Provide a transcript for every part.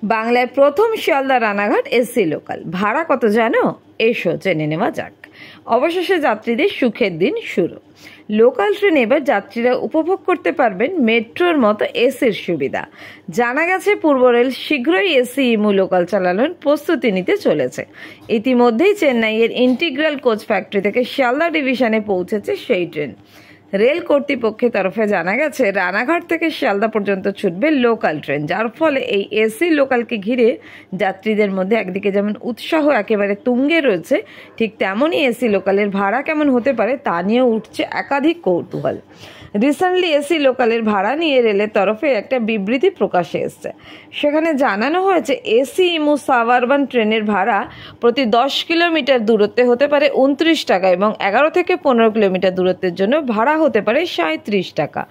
বাংলায় প্রথম Sealdah Ranaghat AC local. ভাড়া কত জানো? এসো জেনে নেওয়া যাক। অবশেষে যাত্রীদের সুখের দিন শুরু। লোকাল ট্রেনে এবার যাত্রীরা উপভোগ করতে পারবেন মেট্রোর মতো এসির সুবিধা। জানা গেছে পূর্ব রেল শীঘ্রই এসি ইমু লোকাল চালানোর প্রস্তুতি নিতে চলেছে। ইতিমধ্যেই চেন্নাইয়ের ইন্টিগ্রাল কোচ ফ্যাক্টরি থেকে শিয়ালদা ডিভিশনে পৌঁছেছে সেই ট্রেন। রেল কর্তৃপক্ষের তরফে জানা গেছে রানাঘাট থেকে শিয়ালদা পর্যন্ত ছুটবে লোকাল ট্রেন, যার ফলে এই এসি লোকালকে ঘিরে যাত্রীদের মধ্যে একদিকে যেমন উৎসাহ একেবারে তুঙ্গে রয়েছে, ঠিক তেমনই এসি লোকালের ভাড়া কেমন হতে পারে তা নিয়েও উঠছে একাধিক কৌতূহল। রিসেন্টলি এসি লোকালের ভাড়া নিয়ে রেলের তরফে একটা বিবৃতি প্রকাশে এসছে। সেখানে জানানো হয়েছে এসি ইমু সাবআরবান ট্রেনের ভাড়া প্রতি 10 কিলোমিটার দূরত্বে হতে পারে 29 টাকা এবং 11 থেকে 15 কিলোমিটার দূরত্বের জন্য ভাড়া হতে পারে 37 টাকা।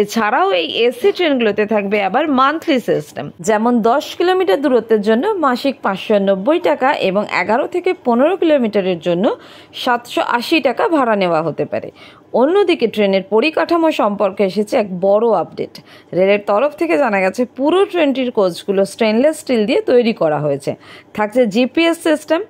এছাড়াও এই এসি ট্রেনগুলোতে থাকবে আবার মান্থলি সিস্টেম, যেমন 10 কিলোমিটার দূরত্বের জন্য মাসিক 590 টাকা এবং 11 থেকে 15 কিলোমিটারের জন্য 780 টাকা ভাড়া নেওয়া হতে পারে। অন্যদিকে ট্রেনের পরিকাঠামো সম্পর্কে এসেছে এক বড় আপডেট। রেলের তরফ থেকে জানা গেছে পুরো ট্রেনটির কোচগুলো স্টেনলেস স্টিল দিয়ে তৈরি করা হয়েছে। থাকছে জিপিএস সিস্টেম।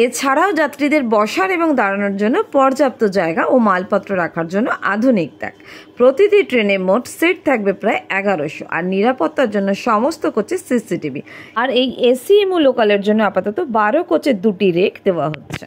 এছাড়াও যাত্রীদের বসার এবং দাঁড়ানোর জন্য পর্যাপ্ত জায়গা ও মালপত্র রাখার জন্য আধুনিক ট্যাগ। প্রতিটি ট্রেনে মোট সিট থাকবে প্রায় 1100, আর নিরাপত্তার জন্য সমস্ত কোচে সিসিটিভি। আর এই এসি ইমু লোকালের জন্য আপাতত 12 কোচের 2টি রেক দেওয়া হচ্ছে।